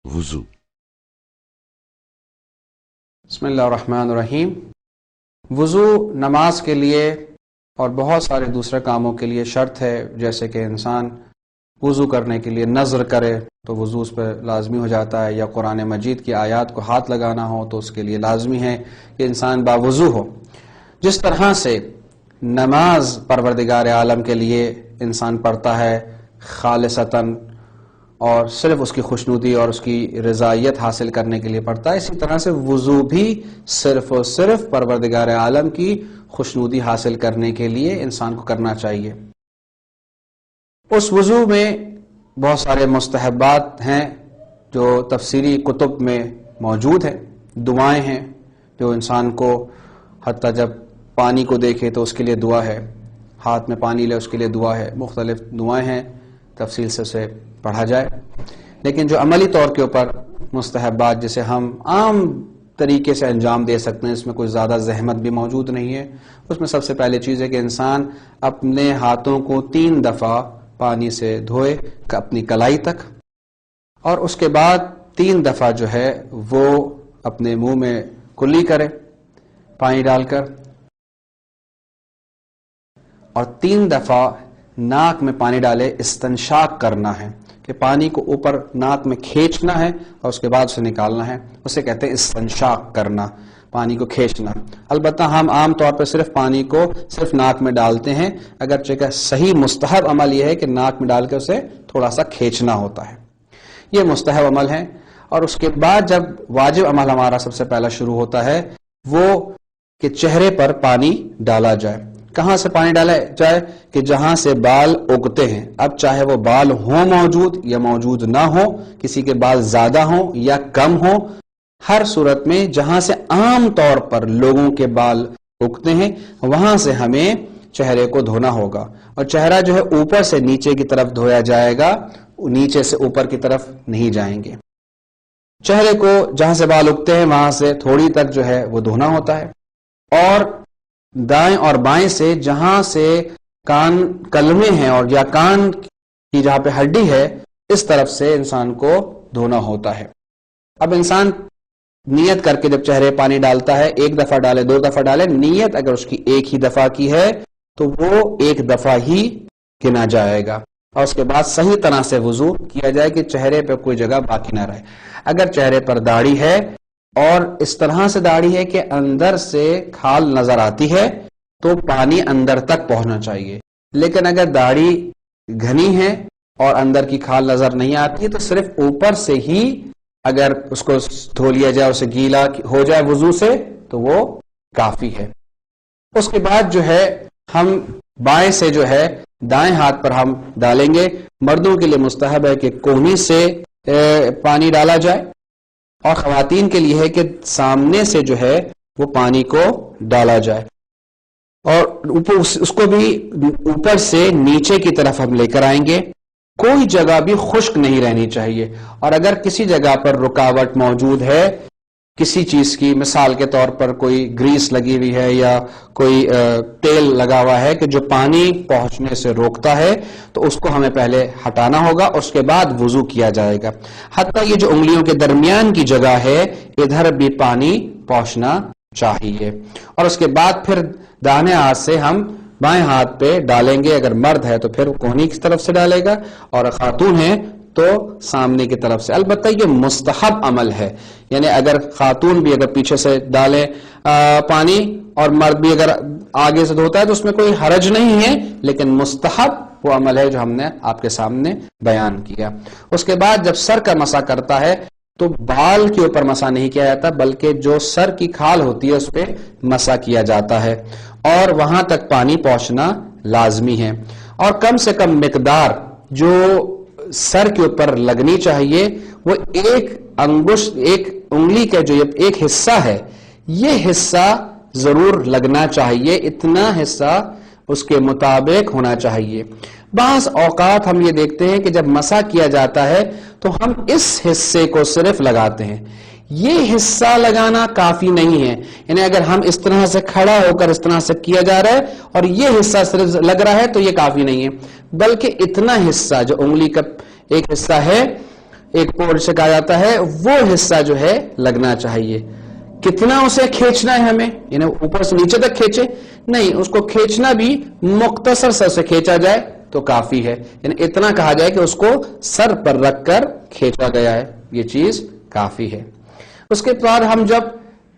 وضو۔ بسم اللہ الرحمن الرحیم۔ وضو نماز کے لیے اور بہت سارے دوسرے کاموں کے لیے شرط ہے، جیسے کہ انسان وضو کرنے کے لیے نظر کرے تو وضو اس پہ لازمی ہو جاتا ہے، یا قرآن مجید کی آیات کو ہاتھ لگانا ہو تو اس کے لیے لازمی ہے کہ انسان باوضو ہو۔ جس طرح سے نماز پروردگار عالم کے لیے انسان پڑھتا ہے خالصتاً اور صرف اس کی خوشنودی اور اس کی رضائیت حاصل کرنے کے لیے پڑھتا ہے، اسی طرح سے وضو بھی صرف اور صرف پروردگار عالم کی خوشنودی حاصل کرنے کے لیے انسان کو کرنا چاہیے۔ اس وضو میں بہت سارے مستحبات ہیں جو تفسیری کتب میں موجود ہیں، دعائیں ہیں جو انسان کو حتیٰ جب پانی کو دیکھے تو اس کے لیے دعا ہے، ہاتھ میں پانی لے اس کے لیے دعا ہے، مختلف دعائیں ہیں، تفصیل سے اسے پڑھا جائے۔ لیکن جو عملی طور کے اوپر مستحبات جسے ہم عام طریقے سے انجام دے سکتے ہیں، اس میں کوئی زیادہ زحمت بھی موجود نہیں ہے، اس میں سب سے پہلے چیز ہے کہ انسان اپنے ہاتھوں کو 3 دفعہ پانی سے دھوئے اپنی کلائی تک، اور اس کے بعد 3 دفعہ جو ہے وہ اپنے منہ میں کلی کرے پانی ڈال کر، اور 3 دفعہ ناک میں پانی ڈالے، استنشاق کرنا ہے کہ پانی کو اوپر ناک میں کھینچنا ہے اور اس کے بعد اسے نکالنا ہے، اسے کہتے ہیں استنشاق کرنا، پانی کو کھینچنا۔ البتہ ہم عام طور پر صرف پانی کو صرف ناک میں ڈالتے ہیں، اگرچہ کہ صحیح مستحب عمل یہ ہے کہ ناک میں ڈال کے اسے تھوڑا سا کھینچنا ہوتا ہے، یہ مستحب عمل ہے۔ اور اس کے بعد جب واجب عمل ہمارا سب سے پہلا شروع ہوتا ہے وہ کہ چہرے پر پانی ڈالا جائے۔ کہاں سے پانی ڈالا جائے؟ کہ جہاں سے بال اگتے ہیں، اب چاہے وہ بال ہوں موجود یا موجود نہ ہو، کسی کے بال زیادہ ہوں یا کم ہوں، ہر صورت میں جہاں سے عام طور پر لوگوں کے بال اگتے ہیں وہاں سے ہمیں چہرے کو دھونا ہوگا، اور چہرہ جو ہے اوپر سے نیچے کی طرف دھویا جائے گا، نیچے سے اوپر کی طرف نہیں جائیں گے۔ چہرے کو جہاں سے بال اگتے ہیں وہاں سے تھوڑی تک جو ہے وہ دھونا ہوتا ہے، اور دائیں اور بائیں سے جہاں سے کان کلمے ہیں اور یا کان کی جہاں پہ ہڈی ہے اس طرف سے انسان کو دھونا ہوتا ہے۔ اب انسان نیت کر کے جب چہرے پانی ڈالتا ہے، 1 دفعہ ڈالے 2 دفعہ ڈالے، نیت اگر اس کی 1 ہی دفعہ کی ہے تو وہ 1 دفعہ ہی گنا جائے گا، اور اس کے بعد صحیح طرح سے وضو کیا جائے کہ چہرے پہ کوئی جگہ باقی نہ رہے۔ اگر چہرے پر داڑھی ہے اور اس طرح سے داڑھی ہے کہ اندر سے کھال نظر آتی ہے تو پانی اندر تک پہنچنا چاہیے، لیکن اگر داڑھی گھنی ہے اور اندر کی کھال نظر نہیں آتی ہے تو صرف اوپر سے ہی اگر اس کو دھو لیا جائے، اسے گیلا ہو جائے وضو سے تو وہ کافی ہے۔ اس کے بعد جو ہے ہم بائیں سے جو ہے دائیں ہاتھ پر ہم ڈالیں گے۔ مردوں کے لیے مستحب ہے کہ کونی سے پانی ڈالا جائے، اور خواتین کے لیے ہے کہ سامنے سے جو ہے وہ پانی کو ڈالا جائے، اور اس کو بھی اوپر سے نیچے کی طرف ہم لے کر آئیں گے، کوئی جگہ بھی خشک نہیں رہنی چاہیے۔ اور اگر کسی جگہ پر رکاوٹ موجود ہے کسی چیز کی، مثال کے طور پر کوئی گریس لگی ہوئی ہے یا کوئی تیل لگا ہوا ہے کہ جو پانی پہنچنے سے روکتا ہے، تو اس کو ہمیں پہلے ہٹانا ہوگا، اس کے بعد وضو کیا جائے گا۔ حتیٰ یہ جو انگلیوں کے درمیان کی جگہ ہے ادھر بھی پانی پہنچنا چاہیے، اور اس کے بعد پھر داہنے ہاتھ سے ہم بائیں ہاتھ پہ ڈالیں گے۔ اگر مرد ہے تو پھر کونی کی طرف سے ڈالے گا، اور خاتون ہے تو سامنے کی طرف سے۔ البتہ یہ مستحب عمل ہے، یعنی اگر خاتون بھی اگر پیچھے سے ڈالے پانی اور مرد بھی اگر آگے سے دھوتا ہے تو اس میں کوئی حرج نہیں ہے، لیکن مستحب وہ عمل ہے جو ہم نے آپ کے سامنے بیان کیا۔ اس کے بعد جب سر کا مسح کرتا ہے تو بال کے اوپر مسح نہیں کیا جاتا، بلکہ جو سر کی کھال ہوتی ہے اس پہ مسح کیا جاتا ہے، اور وہاں تک پانی پہنچنا لازمی ہے، اور کم سے کم مقدار جو سر کے اوپر لگنی چاہیے وہ 1 انگشت، 1 انگلی کا جو ایک حصہ ہے یہ حصہ ضرور لگنا چاہیے، اتنا حصہ اس کے مطابق ہونا چاہیے۔ بعض اوقات ہم یہ دیکھتے ہیں کہ جب مسح کیا جاتا ہے تو ہم اس حصے کو صرف لگاتے ہیں، یہ حصہ لگانا کافی نہیں ہے، یعنی اگر ہم اس طرح سے کھڑا ہو کر اس طرح سے کیا جا رہا ہے اور یہ حصہ صرف لگ رہا ہے تو یہ کافی نہیں ہے، بلکہ اتنا حصہ جو انگلی کا ایک حصہ ہے ایک پور سے کہا جاتا ہے وہ حصہ جو ہے لگنا چاہیے. کتنا اسے کھینچنا ہے ہمیں, یعنی اوپر سے نیچے تک کھینچے نہیں, اس کو کھینچنا بھی مختصر سر سے کھینچا جائے تو کافی ہے, یعنی اتنا کہا جائے کہ اس کو سر پر رکھ کر کھینچا گیا ہے, یہ چیز کافی ہے. اس کے بعد ہم جب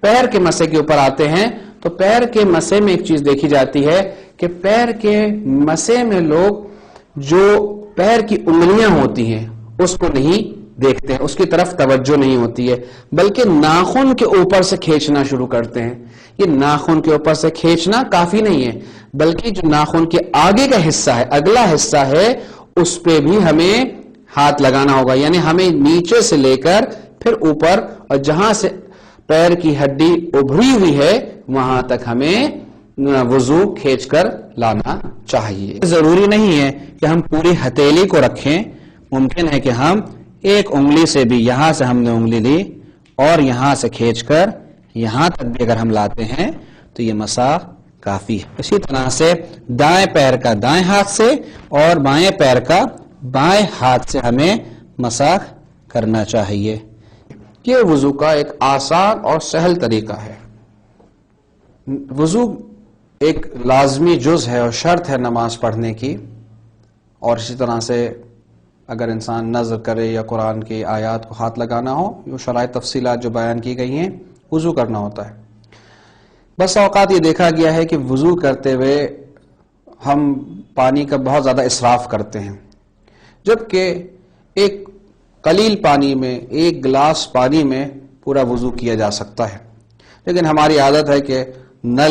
پیر کے مسے کے اوپر آتے ہیں تو پیر کے مسے میں ایک چیز دیکھی جاتی ہے کہ پیر کے مسے میں لوگ جو پیر کی انگلیاں ہوتی ہیں اس کو نہیں دیکھتے ہیں, اس کی طرف توجہ نہیں ہوتی ہے, بلکہ ناخن کے اوپر سے کھینچنا شروع کرتے ہیں. یہ ناخن کے اوپر سے کھینچنا کافی نہیں ہے, بلکہ جو ناخن کے آگے کا حصہ ہے, اگلا حصہ ہے, اس پہ بھی ہمیں ہاتھ لگانا ہوگا. یعنی ہمیں نیچے سے لے کر پھر اوپر, اور جہاں سے پیر کی ہڈی ابھری ہوئی ہے وہاں تک ہمیں وضو کھینچ کر لانا چاہیے. ضروری نہیں ہے کہ ہم پوری ہتھیلی کو رکھیں, ممکن ہے کہ ہم ایک انگلی سے بھی, یہاں سے ہم نے انگلی لی اور یہاں سے کھینچ کر یہاں تک بھی اگر ہم لاتے ہیں تو یہ مسح کافی ہے. اسی طرح سے دائیں پیر کا دائیں ہاتھ سے اور بائیں پیر کا بائیں ہاتھ سے ہمیں مسح کرنا چاہیے. یہ وضو کا ایک آسان اور سہل طریقہ ہے. وضو ایک لازمی جز ہے اور شرط ہے نماز پڑھنے کی, اور اسی طرح سے اگر انسان نظر کرے یا قرآن کی آیات کو ہاتھ لگانا ہو, یہ شرائط تفصیلات جو بیان کی گئی ہیں, وضو کرنا ہوتا ہے. بس اوقات یہ دیکھا گیا ہے کہ وضو کرتے ہوئے ہم پانی کا بہت زیادہ اسراف کرتے ہیں, جبکہ ایک قلیل پانی میں, ایک گلاس پانی میں پورا وضو کیا جا سکتا ہے. لیکن ہماری عادت ہے کہ نل